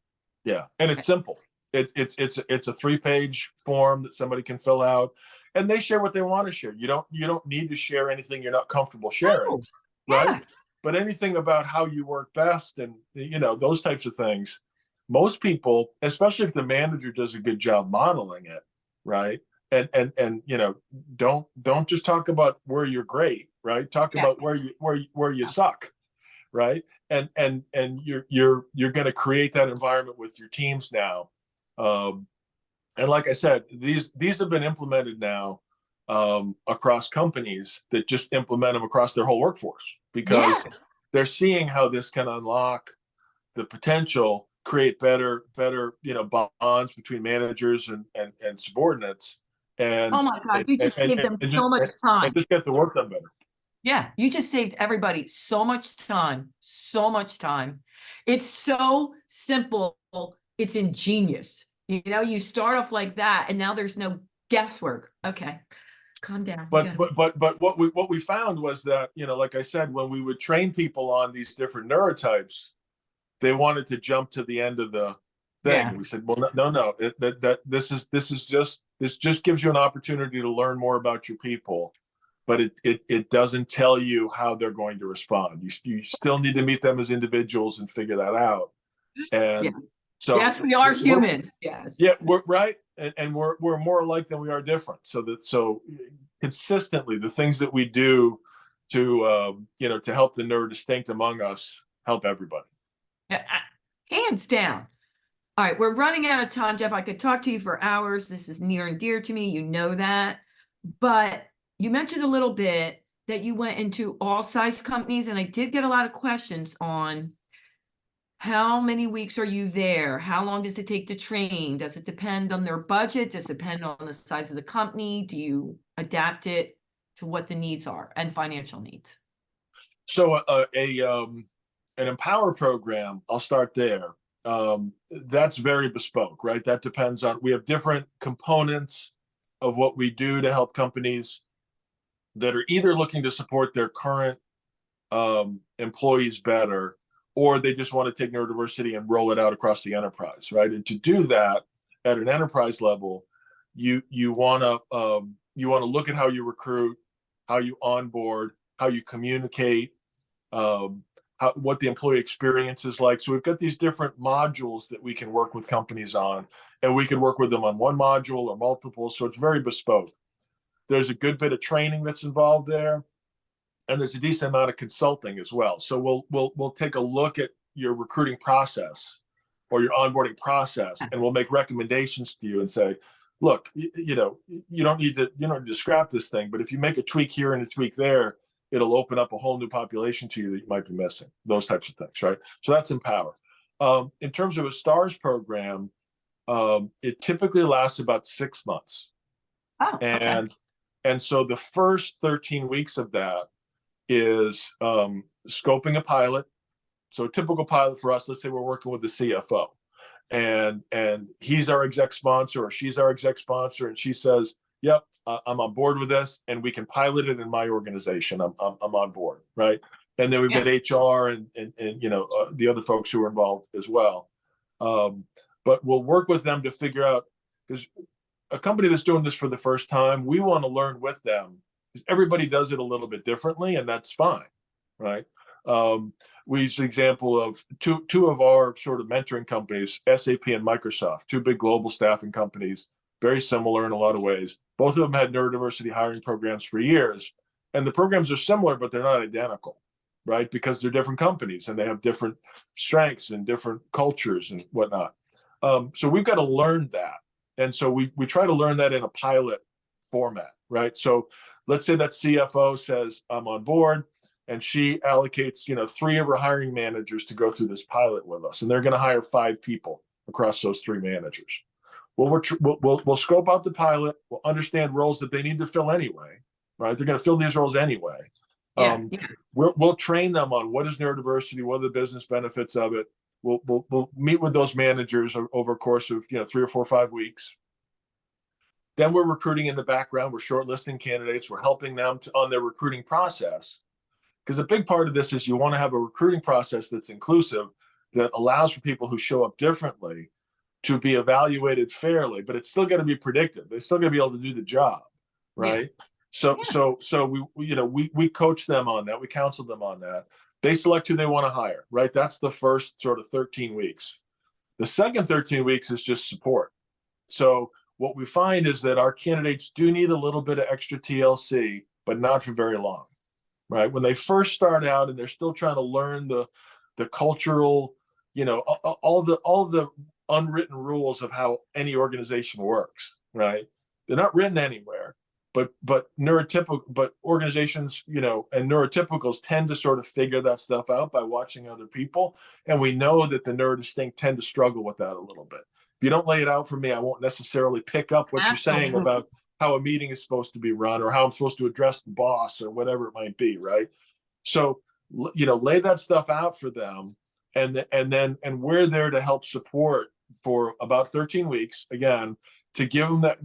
Yeah. And it's simple. It's a 3-page form that somebody can fill out, and they share what they want to share. You don't need to share anything you're not comfortable sharing, Oh, right? yeah. But anything about how you work best and those types of things, most people, especially if the manager does a good job modeling it, right? And don't just talk about where you're great, right? Talk Yeah. about where you suck, right? And you're going to create that environment with your teams now. And like I said, these have been implemented now across companies that just implement them across their whole workforce because Yeah. they're seeing how this can unlock the potential, create better bonds between managers and subordinates, Oh and my God, you just saved them so much and time. just get the work done better. Yeah, you just saved everybody so much time, so much time. It's so simple. It's ingenious. You start off like that, and now there's no guesswork. Okay, calm down. You But gotta. but what we found was that like I said, when we would train people on these different neurotypes, they wanted to jump to the end of the thing. Yeah. We said, well, no, this just gives you an opportunity to learn more about your people, but it doesn't tell you how they're going to respond. You still need to meet them as individuals and figure that out. Yeah. And so Yes, we are human. Yes. yeah, we're right, and we're more alike than we are different. So consistently, the things that we do to help the neurodistinct among us help everybody. Yeah, hands down. All right, we're running out of time, Jeff. I could talk to you for hours. This is near and dear to me. You know that. But you mentioned a little bit that you went into all size companies, and I did get a lot of questions on how many weeks are you there? How long does it take to train? Does it depend on their budget? Does it depend on the size of the company? Do you adapt it to what the needs are and financial needs? So an Empower program, I'll start there. That's very bespoke, right? That depends on, we have different components of what we do to help companies that are either looking to support their current employees better, or they just want to take neurodiversity and roll it out across the enterprise, right? And to do that at an enterprise level, you want to look at how you recruit, how you onboard, how you communicate, what the employee experience is like. So we've got these different modules that we can work with companies on, and we can work with them on one module or multiple. So it's very bespoke. There's a good bit of training that's involved there, and there's a decent amount of consulting as well. So we'll take a look at your recruiting process or your onboarding process, and we'll make recommendations to you and say, look, you don't need to scrap this thing, but if you make a tweak here and a tweak there, it'll open up a whole new population to you that you might be missing. Those types of things, right? So that's Empower. In terms of a STARS program, it typically lasts about 6 months. Oh, okay. And so the first 13 weeks of that is scoping a pilot. So a typical pilot for us, let's say we're working with the CFO, and he's our exec sponsor or she's our exec sponsor, and she says, yep, I'm on board with this, and we can pilot it in my organization. I'm on board, right? And then we've got HR and the other folks who are involved as well. But we'll work with them to figure out, because a company that's doing this for the first time, we want to learn with them, because everybody does it a little bit differently, and that's fine, right? We use the example of two of our sort of mentoring companies, SAP and Microsoft, two big global staffing companies, very similar in a lot of ways. Both of them had neurodiversity hiring programs for years, and the programs are similar, but they're not identical, right? Because they're different companies and they have different strengths and different cultures and whatnot. So we've got to learn that. And so we try to learn that in a pilot format, right? So let's say that CFO says, I'm on board, and she allocates, 3 of her hiring managers to go through this pilot with us, and they're going to hire 5 people across those 3 managers. Well, we'll scope out the pilot. We'll understand roles that they need to fill anyway, right? They're going to fill these roles anyway. We'll train them on what is neurodiversity, what are the business benefits of it. We'll meet with those managers over a course of 3 or 4 or 5 weeks. Then we're recruiting in the background. We're shortlisting candidates. We're helping them on their recruiting process, because a big part of this is you want to have a recruiting process that's inclusive, that allows for people who show up differently to be evaluated fairly, but it's still got to be predictive. They're still going to be able to do the job, right? So we coach them on that. We counsel them on that. They select who they want to hire, right? That's the first sort of 13 weeks. The second 13 weeks is just support. So what we find is that our candidates do need a little bit of extra TLC, but not for very long, right? When they first start out and they're still trying to learn the cultural, all the unwritten rules of how any organization works, right? They're not written anywhere, but organizations, and neurotypicals tend to sort of figure that stuff out by watching other people. And we know that the neurodistinct tend to struggle with that a little bit. If you don't lay it out for me, I won't necessarly pick up what you're saying about how a meeting is supposed to be run, or how I'm supposed to address the boss, or whatever it might be, right? So, lay that stuff out for them, and we're there to help support for about 13 weeks, again, to give them that.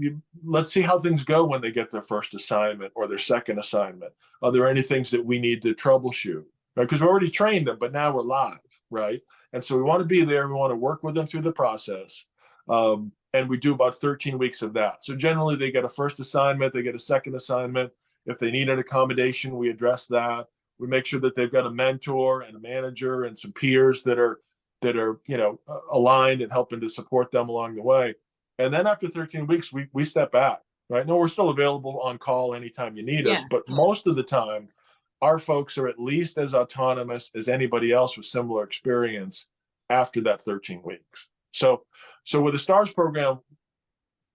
Let's see how things go when they get their first assignment or their second assignment. Are there any things that we need to troubleshoot? Right? Because we already trained them, but now we're live, right? And so we want to be there. We want to work with them through the process. And we do about 13 weeks of that. So generally they get a first assignment, they get a second assignment. If they need an accommodation, we address that. We make sure that they've got a mentor and a manager and some peers that are aligned and helping to support them along the way. And then after 13 weeks, we step back, right? No, we're still available on call anytime you need us, but most of the time, our folks are at least as autonomous as anybody else with similar experience after that 13 weeks. So with the STARS program,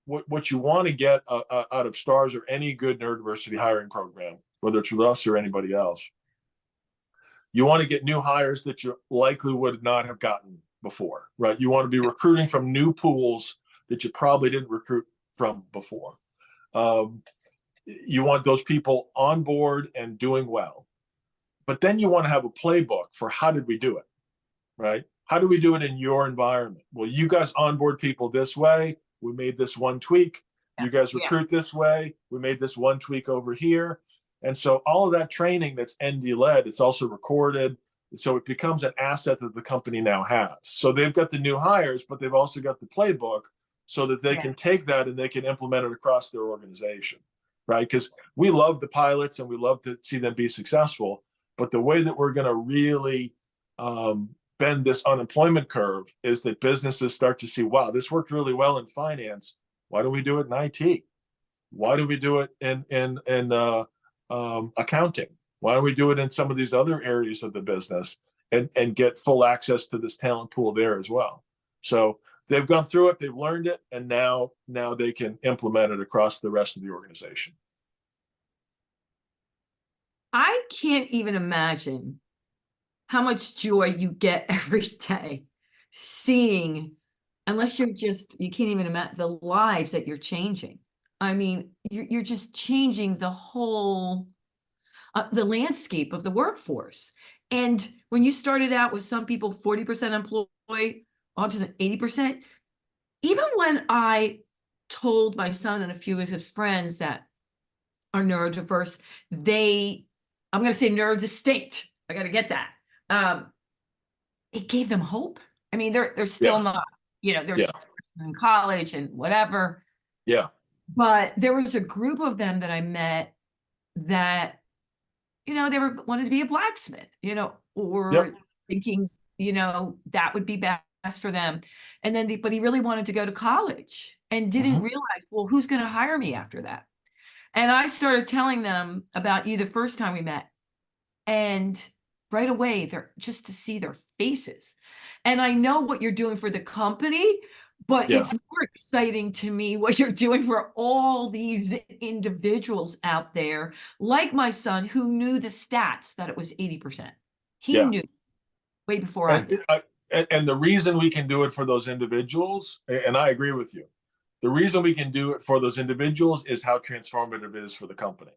what you want to get out of STARS or any good neurodiversity hiring program, whether it's with us or anybody else, you want to get new hires that you likely would not have gotten before, right? You want to be recruiting from new pools that you probably didn't recruit from before. You want those people on board and doing well. But then you want to have a playbook for how did we do it, right? How do we do it in your environment? Well, you guys onboard people this way. We made this one tweak. You guys recruit this way. We made this one tweak over here. And so all of that training that's ND led, it's also recorded. So it becomes an asset that the company now has. So they've got the new hires, but they've also got the playbook so that they can take that and they can implement it across their organization, right? Because we love the pilots and we love to see them be successful. But the way that we're going to really bend this unemployment curve is that businesses start to see, wow, this worked really well in finance. Why don't we do it in IT? Why do we do it in accounting? Why don't we do it in some of these other areas of the business and get full access to this talent pool there as well? So they've gone through it, they've learned it, and now they can implement it across the rest of the organization. I can't even imagine how much joy you get every day seeing, unless you can't even imagine the lives that you're changing. I mean, you're just changing the whole, the landscape of the workforce. And when you started out with some people 40% employed, on to 80%, even when I told my son and a few of his friends that are neurodiverse, I'm going to say neurodistinct. I got to get that. It gave them hope. I mean, they're still not, they're still in college and whatever. Yeah. But there was a group of them that I met that, they wanted to be a blacksmith, or thinking, that would be best for them. And then, but he really wanted to go to college and didn't realize, well, who's going to hire me after that? And I started telling them about you the first time we met. And right away, they're just to see their faces. And I know what you're doing for the company, but it's more exciting to me what you're doing for all these individuals out there, like my son, who knew the stats that it was 80%. He knew way before I did. And the reason we can do it for those individuals, and I agree with you, the reason we can do it for those individuals is how transformative it is for the company.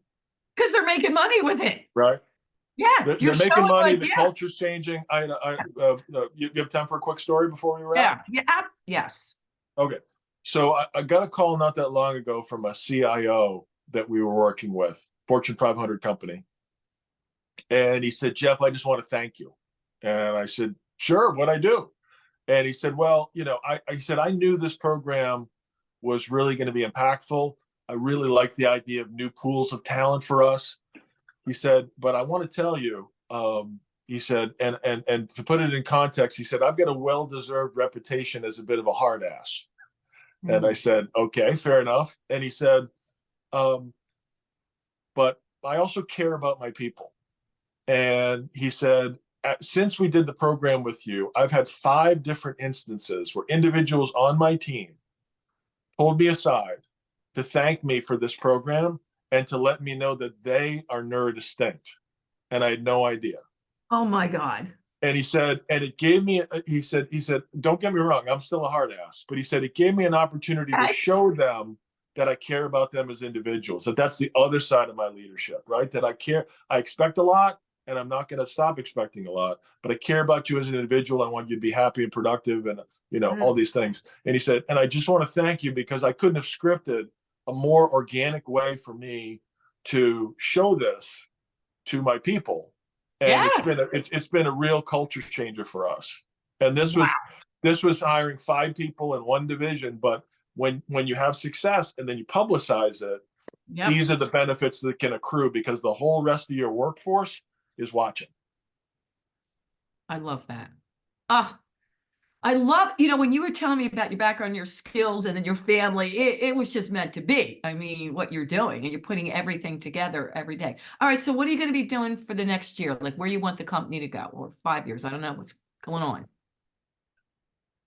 Because they're making money with it. Right? Yeah. They're making money. The culture's changing. You have time for a quick story before we wrap? Yeah. Yes. Okay. So I got a call not that long ago from a CIO that we were working with, Fortune 500 company. And he said, Jeff, I just want to thank you. And I said, sure, what'd I do? And he said, well, I said, I knew this program was really going to be impactful. I really like the idea of new pools of talent for us. He said, but I want to tell you, he said, and to put it in context, he said, I've got a well-deserved reputation as a bit of a hard ass. And I said, okay, fair enough. And he said, but I also care about my people. And he said, since we did the program with you, I've had 5 different instances where individuals on my team pulled me aside to thank me for this program and to let me know that they are neurodistinct. And I had no idea. Oh my God. And he said, and it gave me, he said, don't get me wrong, I'm still a hard ass, but he said, it gave me an opportunity to show them that I care about them as individuals, that's the other side of my leadership, right? That I care, I expect a lot, and I'm not going to stop expecting a lot, but I care about you as an individual. I want you to be happy and productive and, all these things. And he said, and I just want to thank you because I couldn't have scripted a more organic way for me to show this to my people. And it's been a real culture changer for us. And this was hiring 5 people in one division, but when you have success and then you publicize it, these are the benefits that can accrue because the whole rest of your workforce is watching. I love that. I love, when you were telling me about your background, your skills, and then your family, it was just meant to be. I mean, what you're doing, and you're putting everything together every day. All right. So what are you going to be doing for the next year? Like where you want the company to go, or 5 years? I don't know what's going on.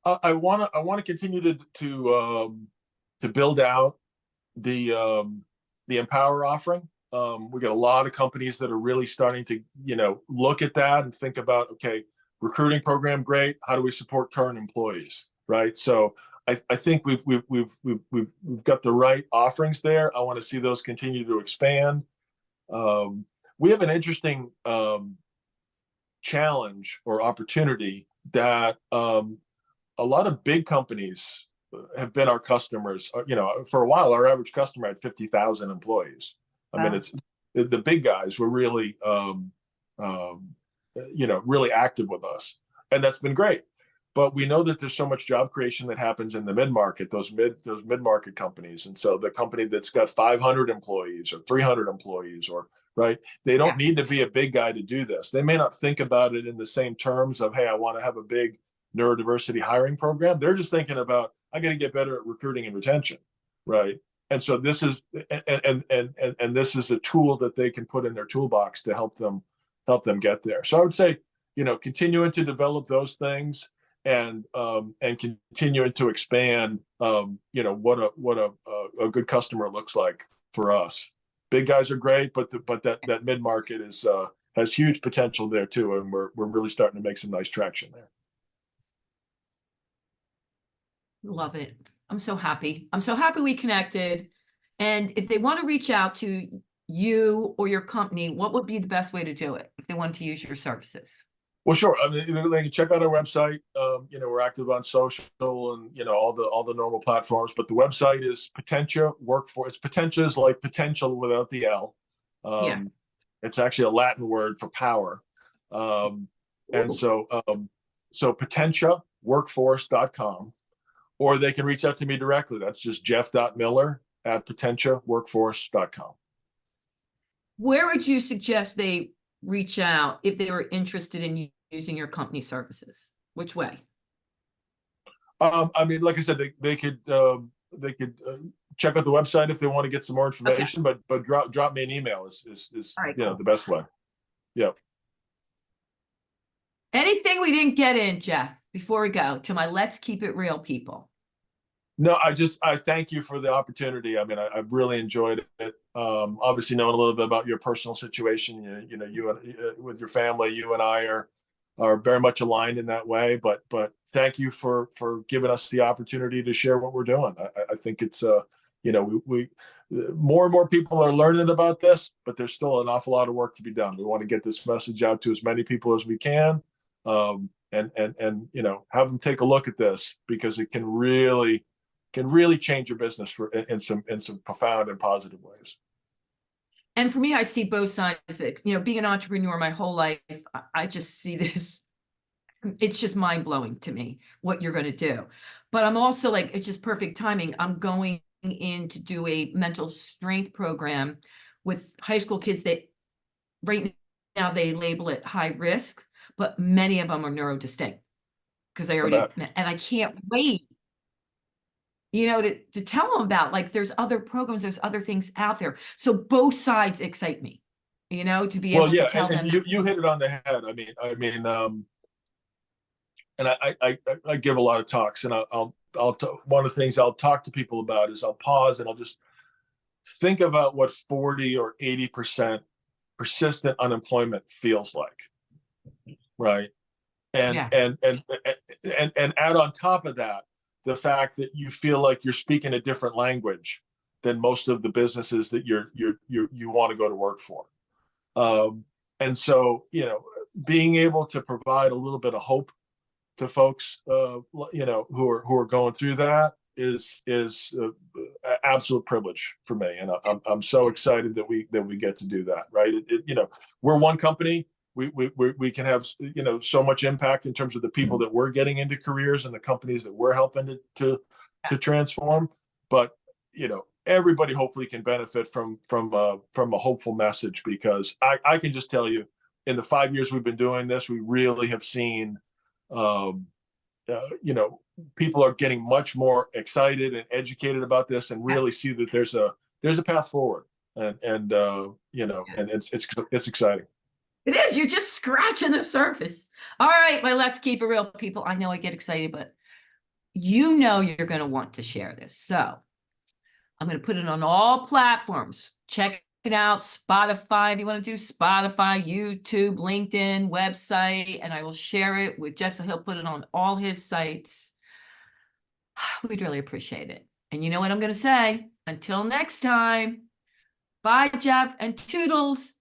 I want to continue to build out the Empower offering. We got a lot of companies that are really starting to, look at that and think about, okay, recruiting program, great. How do we support current employees, right? So I think we've got the right offerings there. I want to see those continue to expand. We have an interesting challenge or opportunity that a lot of big companies have been our customers. For a while, our average customer had 50,000 employees. I mean, it's the big guys were really really active with us, and that's been great. But we know that there's so much job creation that happens in the mid-market, those mid-market companies. And so the company that's got 500 employees or 300 employees, or right, they don't need to be a big guy to do this. They may not think about it in the same terms of, hey, I want to have a big neurodiversity hiring program. They're just thinking about, I got to get better at recruiting and retention, right? And so this is and this is a tool that they can put in their toolbox to help them get there. So I would say, continuing to develop those things, and continuing to expand, what a good customer looks like for us. Big guys are great, but that mid market has huge potential there too, and we're really starting to make some nice traction there. Love it. I'm so happy. I'm so happy we connected. And if they want to reach out to you or your company, what would be the best way to do it if they want to use your services? Well, sure. I mean, they can check out our website. We're active on social and all the normal platforms. But the website is Potentia Workforce. Potentia is like potential without the L. It's actually a Latin word for power. And so potentiaworkforce.com, or they can reach out to me directly. That's just jeff.miller@potentiaworkforce.com. Where would you suggest they reach out if they were interested in using your company services? Which way? I mean, like I said, they could check out the website if they want to get some more information. Okay. But drop me an email is right, cool. The best way. Yep. Anything we didn't get in, Jeff, before we go to my Let's Keep It Real people? No, I thank you for the opportunity. I mean, I've really enjoyed it. Obviously, knowing a little bit about your personal situation, you with your family, you and I are very much aligned in that way. But thank you for giving us the opportunity to share what we're doing. I think it's we more and more people are learning about this, but there's still an awful lot of work to be done. We want to get this message out to as many people as we can, and have them take a look at this, because it can really change your business in some profound and positive ways. And for me, I see both sides. Being an entrepreneur my whole life, I just see this. It's just mind blowing to me what you're going to do. But I'm also like, it's just perfect timing. I'm going in to do a mental strength program with high school kids that right now they label it high risk, but many of them are neurodistinct because they already, and I can't wait. To tell them about, like, there's other programs, there's other things out there. So both sides excite me, to be able to tell them. You hit it on the head. I mean, and I give a lot of talks, and one of the things I'll talk to people about is I'll pause and I'll just think about what 40 or 80% persistent unemployment feels like, right? And add on top of that the fact that you feel like you're speaking a different language than most of the businesses that you want to go to work for. And so, being able to provide a little bit of hope to folks, who are going through that is absolute privilege for me. And I'm so excited that we get to do that. Right. We're one company. We can have, so much impact in terms of the people that we're getting into careers and the companies that we're helping to transform. But, everybody hopefully can benefit from a hopeful message, because I can just tell you, in the 5 years we've been doing this, we really have seen, people are getting much more excited and educated about this, and really see that there's a path forward, and it's exciting. It is. You're just scratching the surface. All right, my Let's Keep It Real people. I know I get excited, but you're going to want to share this. So I'm going to put it on all platforms. Check it out. Spotify, if you want to do Spotify, YouTube, LinkedIn, website, and I will share it with Jeff, so he'll put it on all his sites. We'd really appreciate it. And you know what I'm going to say? Until next time. Bye, Jeff, and toodles.